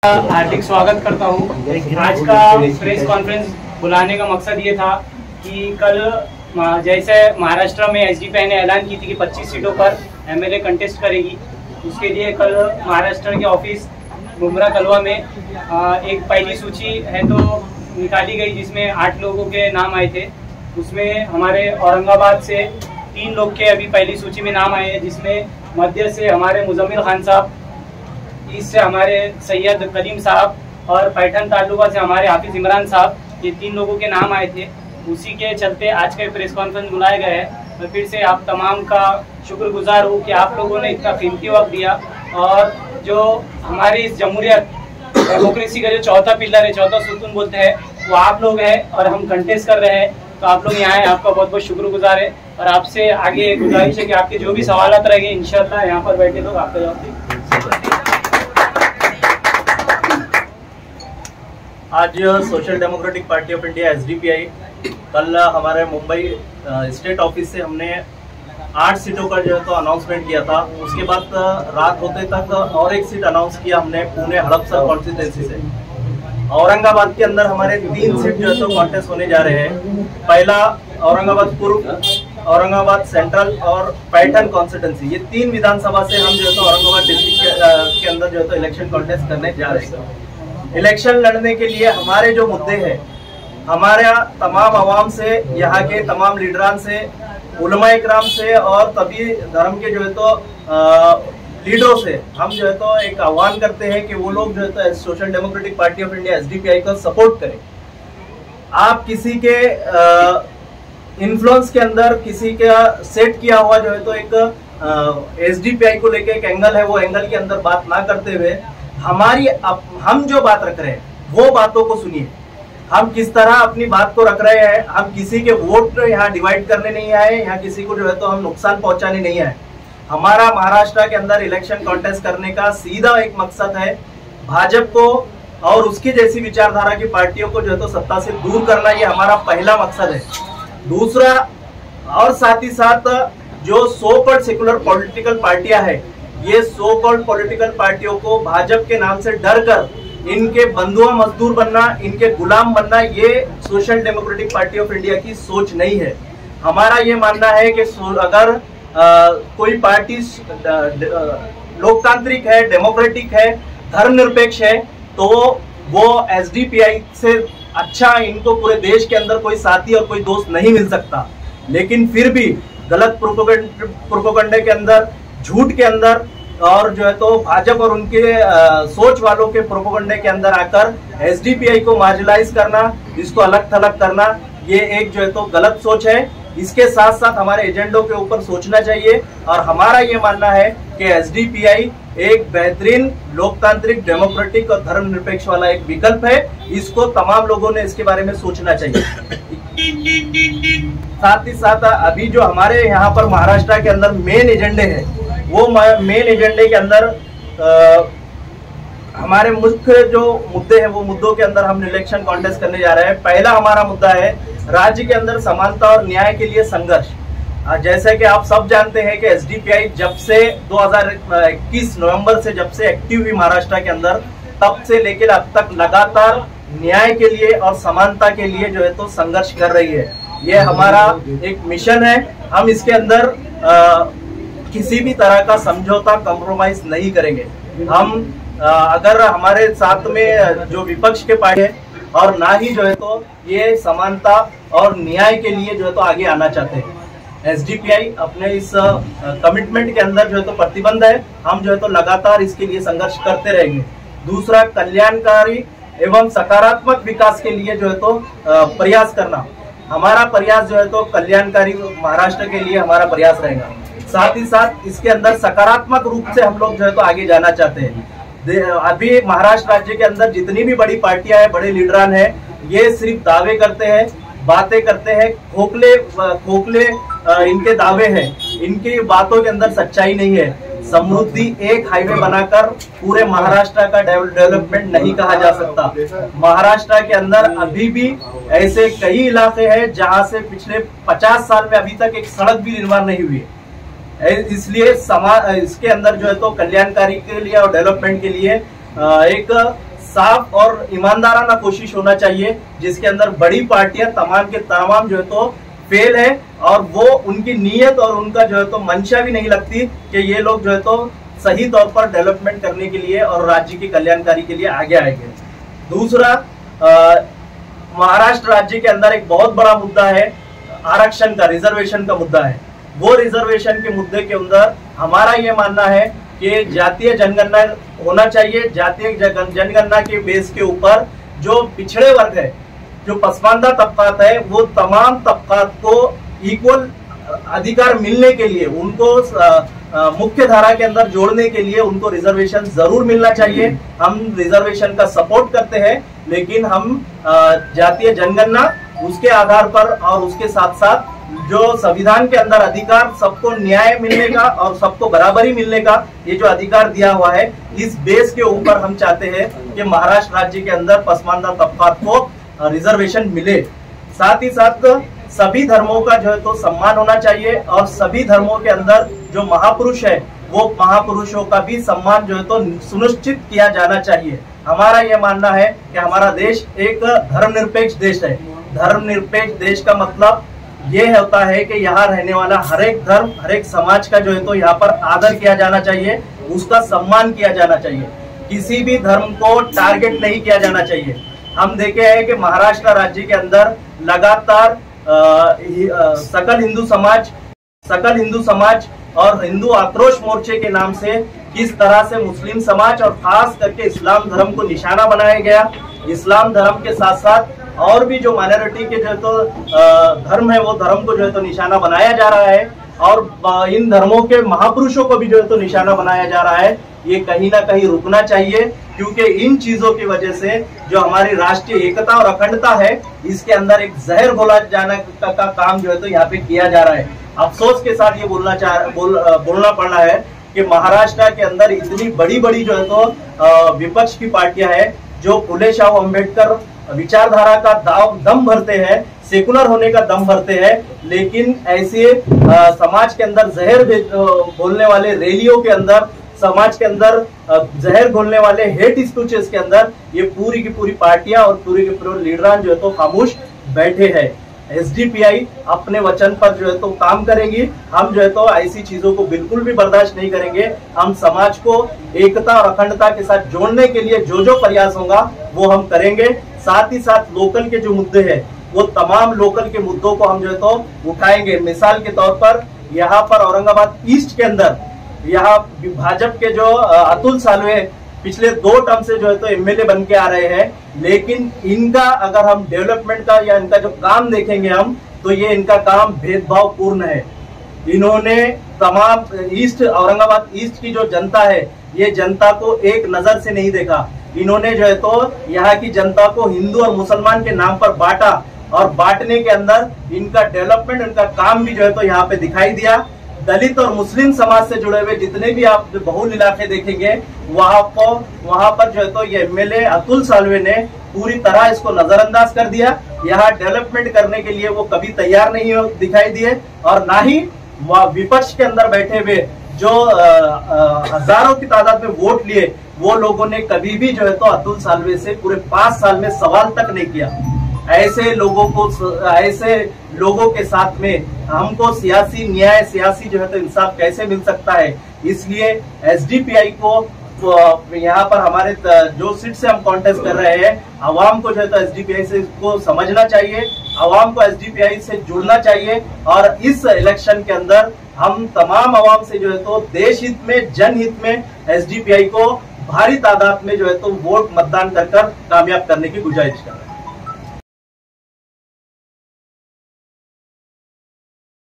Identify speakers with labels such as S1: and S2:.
S1: हार्दिक स्वागत करता हूँ। आज का प्रेस कॉन्फ्रेंस बुलाने का मकसद ये था कि कल जैसे महाराष्ट्र में एसडीपीआई ने ऐलान की थी कि 25 सीटों पर एमएलए कंटेस्ट करेगी, उसके लिए कल महाराष्ट्र के ऑफिस मुंब्रा कलवा में एक पहली सूची है तो निकाली गई जिसमें 8 लोगों के नाम आए थे। उसमें हमारे औरंगाबाद से 3 लोग के अभी पहली सूची में नाम आए हैं, जिसमें मध्य से हमारे मुजम्मिल खान साहब, ईस्ट से हमारे सैयद कलीम साहब और पैठन तालुका से हमारे हाफिज इमरान साहब, ये 3 लोगों के नाम आए थे। उसी के चलते आज का प्रेस कॉन्फ्रेंस बुलाया गया है। मैं फिर से आप तमाम का शुक्रगुजार हूँ कि आप लोगों ने इतना कीमती वक्त दिया और जो हमारी इस जमहूरियत डेमोक्रेसी का जो चौथा पिलर है, चौथा सुतून बोलते हैं, वो आप लोग हैं और हम कंटेस्ट कर रहे हैं। तो आप लोग यहाँ हैं, आपका बहुत बहुत शुक्रगुजार है और आपसे आगे गुजारिश है कि आपके जो भी सवालात रहेंगे इंशाल्लाह यहाँ पर बैठे लोग आपका जवाब देंगे।
S2: आज social democratic party of India SDPI कल हमारे मुंबई स्टेट ऑफिस से हमने 8 सीटों का जो है तो अनाउंसमेंट किया था। उसके बाद रात होते तक और एक सीट अनाउंस किया हमने पुणे हड़पसर कॉन्स्टिट्यूंसी से। औरंगाबाद के अंदर हमारे 3 सीट जो है तो कॉन्टेस्ट होने जा रहे हैं। पहला औरंगाबाद पूर्व, औरंगाबाद सेंट्रल और पैठन कॉन्स्टिट्यूंसी, ये 3 विधानसभा से हम जो है तो औरंगाबाद डिस्ट्रिक्ट के अंदर जो है तो इलेक्शन कॉन्टेस्ट करने जा रहे हैं। इलेक्शन लड़ने के लिए हमारे जो मुद्दे हैं, हमारे तमाम आवाम से, यहाँ के तमाम लीडरान से, उलमा इकराम से और तभी धर्म के जो है तो लीडरों से हम जो है तो एक आह्वान करते हैं कि वो लोग जो है तो social democratic party of India SDPI को सपोर्ट करें। आप किसी के इन्फ्लुएंस के अंदर किसी का सेट किया हुआ जो है तो एक एसडीपीआई को लेके एक एंगल है, वो एंगल के अंदर बात ना करते हुए हम जो बात रख रहे हैं वो बातों को सुनिए। हम किस तरह अपनी बात को रख रहे हैं, हम किसी के वोट यहाँ डिवाइड करने नहीं आए, यहाँ किसी को जो है तो हम नुकसान पहुंचाने नहीं आए। हमारा महाराष्ट्र के अंदर इलेक्शन कॉन्टेस्ट करने का सीधा एक मकसद है, भाजपा को और उसकी जैसी विचारधारा की पार्टियों को जो है तो सत्ता से दूर करना, ये हमारा पहला मकसद है। दूसरा, और साथ ही साथ जो सो कॉल्ड सेकुलर पॉलिटिकल पार्टियां हैं, ये सो कॉल्ड पॉलिटिकल पार्टियों को भाजपा के नाम से डर कर इनके बंधुआ मजदूर बनना, इनके गुलाम बनना, ये social democratic party of India की सोच नहीं है। हमारा ये मानना है कि अगर कोई पार्टी लोकतांत्रिक है, डेमोक्रेटिक है, धर्मनिरपेक्ष है, तो वो एसडीपीआई से अच्छा इनको पूरे देश के अंदर कोई साथी और कोई दोस्त नहीं मिल सकता। लेकिन फिर भी गलत प्रोपेगेंडा के अंदर, झूठ के अंदर और जो है तो भाजपा और उनके सोच वालों के प्रोपेगेंडे के अंदर आकर एसडीपीआई को मार्जिनलाइज करना, इसको अलग थलग करना, ये एक जो है तो गलत सोच है। इसके साथ साथ हमारे एजेंडों के ऊपर सोचना चाहिए और हमारा ये मानना है कि एसडीपीआई एक बेहतरीन लोकतांत्रिक, डेमोक्रेटिक और धर्मनिरपेक्ष वाला एक विकल्प है। इसको तमाम लोगों ने इसके बारे में सोचना चाहिए। साथ ही साथ अभी जो हमारे यहाँ पर महाराष्ट्र के अंदर मेन एजेंडे हैं, वो मेन एजेंडे के अंदर हमारे मुख्य जो मुद्दे हैं, वो मुद्दों के अंदर हम इलेक्शन कॉन्टेस्ट करने जा रहे हैं। पहला हमारा मुद्दा है राज्य के अंदर समानता और न्याय के लिए संघर्ष। जैसे कि आप सब जानते हैं कि एसडीपीआई जब से 2021 नवंबर से जब से एक्टिव हुई महाराष्ट्र के अंदर, तब से लेकर अब तक लगातार न्याय के लिए और समानता के लिए जो है तो संघर्ष कर रही है। ये हमारा एक मिशन है। हम इसके अंदर किसी भी तरह का समझौता, कॉम्प्रोमाइज नहीं करेंगे। हम अगर हमारे साथ में जो विपक्ष के पार्टी है और ना ही जो है तो ये समानता और न्याय के लिए जो है तो आगे आना चाहते हैं। एसडीपीआई अपने इस कमिटमेंट के अंदर जो है तो प्रतिबद्ध है। हम जो है तो लगातार इसके लिए संघर्ष करते रहेंगे। दूसरा, कल्याणकारी एवं सकारात्मक विकास के लिए जो है तो प्रयास करना। हमारा प्रयास जो है तो कल्याणकारी महाराष्ट्र के लिए हमारा प्रयास रहेगा। साथ ही साथ इसके अंदर सकारात्मक रूप से हम लोग जो है तो आगे जाना चाहते हैं। अभी महाराष्ट्र राज्य के अंदर जितनी भी बड़ी पार्टियां हैं, बड़े लीडरान हैं, ये सिर्फ दावे करते हैं, बातें करते हैं, खोखले इनके दावे हैं। इनकी बातों के अंदर सच्चाई नहीं है। समृद्धि एक हाईवे बनाकर पूरे महाराष्ट्र का डेवलपमेंट नहीं कहा जा सकता। महाराष्ट्र के अंदर अभी भी ऐसे कई इलाके हैं जहां से पिछले 50 साल में अभी तक एक सड़क भी निर्माण नहीं हुई है। इसलिए इसके अंदर जो है तो कल्याणकारी के लिए और डेवलपमेंट के लिए एक साफ और ईमानदाराना कोशिश होना चाहिए, जिसके अंदर बड़ी पार्टियां तमाम के तमाम जो है तो फेल है और वो उनकी नीयत और उनका जो है तो मंशा भी नहीं लगती कि ये लोग जो है तो सही तौर पर डेवलपमेंट करने के लिए और राज्य की कल्याणकारी के लिए आगे आएंगे। दूसरा, महाराष्ट्र राज्य के अंदर एक बहुत बड़ा मुद्दा है आरक्षण का, रिजर्वेशन का मुद्दा है। वो रिजर्वेशन के मुद्दे के अंदर हमारा ये मानना है कि जातीय जनगणना होना चाहिए। जातीय जनगणना के बेस के ऊपर जो पिछड़े वर्ग है, जो पसमानदा तबकात है, वो तमाम तबकात को इक्वल अधिकार मिलने के लिए, उनको मुख्य धारा के अंदर जोड़ने के लिए उनको रिजर्वेशन जरूर मिलना चाहिए। हम रिजर्वेशन का सपोर्ट करते हैं, लेकिन हम जातीय जनगणना उसके आधार पर और उसके साथ साथ जो संविधान के अंदर अधिकार, सबको न्याय मिलने का और सबको बराबरी मिलने का ये जो अधिकार दिया हुआ है, इस बेस के ऊपर हम चाहते हैं कि महाराष्ट्र राज्य के अंदर पसमानदा तबकात को रिजर्वेशन मिले। साथ ही साथ सभी धर्मों का जो है तो सम्मान होना चाहिए और सभी धर्मों के अंदर जो महापुरुष है, वो महापुरुषों का भी सम्मान जो है तो सुनिश्चित किया जाना चाहिए। हमारा ये मानना है कि हमारा देश एक धर्मनिरपेक्ष देश है। धर्मनिरपेक्ष देश का मतलब ये होता है कि यहाँ रहने वाला हर एक धर्म, हर एक समाज का जो है तो यहाँ पर आदर किया जाना चाहिए, उसका सम्मान किया जाना चाहिए। किसी भी धर्म को टारगेट नहीं किया जाना चाहिए। हम देखे हैं कि महाराष्ट्र राज्य के अंदर लगातार सकल हिंदू समाज और हिंदू आक्रोश मोर्चे के नाम से किस तरह से मुस्लिम समाज और खास करके इस्लाम धर्म को निशाना बनाया गया। इस्लाम धर्म के साथ साथ और भी जो माइनॉरिटी के जो है तो धर्म है, वो धर्म को जो है तो निशाना बनाया जा रहा है और इन धर्मों के महापुरुषों को भी जो है तो निशाना बनाया जा रहा है। ये कहीं ना कहीं रुकना चाहिए, क्योंकि इन चीजों की वजह से जो हमारी राष्ट्रीय एकता और अखंडता है, इसके अंदर एक जहर घोला जाने का काम जो है तो यहाँ पे किया जा रहा है। अफसोस के साथ ये बोलना पड़ रहा है कि महाराष्ट्र के अंदर इतनी बड़ी बड़ी जो है तो विपक्ष की पार्टियां हैं, जो फुले शाह अम्बेडकर विचारधारा का दम भरते हैं, सेकुलर होने का दम भरते हैं, लेकिन ऐसे समाज के अंदर जहर बोलने वाले रैलियों के अंदर, समाज के अंदर जहर घोलने वाले हेट स्पीचेस के अंदर ये पूरी की पूरी पार्टियां और पूरी के पूरे लीडरान जो है तो खामोश बैठे हैं। एसडीपीआई अपने वचन पर जो है तो काम करेंगी। हम जो है तो ऐसी चीजों को बिल्कुल भी बर्दाश्त नहीं करेंगे। हम समाज को एकता और अखंडता के साथ जोड़ने के लिए जो जो प्रयास होगा वो हम करेंगे। साथ ही साथ लोकल के जो मुद्दे हैं, वो तमाम लोकल के मुद्दों को हम जो है तो उठाएंगे। मिसाल के तौर पर यहाँ पर औरंगाबाद ईस्ट के अंदर यहाँ भाजपा के जो अतुल सालवे पिछले 2 टर्म से जो है तो एमएलए बन के आ रहे हैं, लेकिन इनका अगर हम डेवलपमेंट का या इनका जो काम देखेंगे हम, तो ये इनका काम भेदभाव पूर्ण है। इन्होंने तमाम औरंगाबाद ईस्ट की जो जनता है, ये जनता को एक नजर से नहीं देखा। इन्होंने जो है तो यहाँ की जनता को हिंदू और मुसलमान के नाम पर बांटा और बांटने के अंदर इनका डेवलपमेंट, इनका काम भी जो है तो यहाँ पे दिखाई दिया। दलित और मुस्लिम समाज से जुड़े हुए जितने भी आप बहुल इलाके देखेंगे, वहां पर जो है तो ये एमएलए अतुल सालवे ने पूरी तरह इसको नजरअंदाज कर दिया। यहाँ डेवलपमेंट करने के लिए वो कभी तैयार नहीं दिखाई दिए, और ना ही विपक्ष के अंदर बैठे हुए जो हजारों की तादाद में वोट लिए, वो लोगों ने कभी भी जो है तो अतुल सालवे से पूरे 5 साल में सवाल तक नहीं किया। ऐसे लोगों के साथ में हमको सियासी न्याय, सियासी जो है तो इंसाफ कैसे मिल सकता है। इसलिए एसडीपीआई को यहाँ पर हमारे जो सीट से हम कॉन्टेस्ट कर रहे हैं, आवाम को जो है तो एसडीपीआई से को समझना चाहिए, आवाम को एसडीपीआई से जुड़ना चाहिए, और इस इलेक्शन के अंदर हम तमाम आवाम से जो है तो देश हित में, जनहित में एसडीपीआई को भारी तादाद में जो है तो वोट मतदान कर कामयाब करने की गुजारिश कर रहे हैं।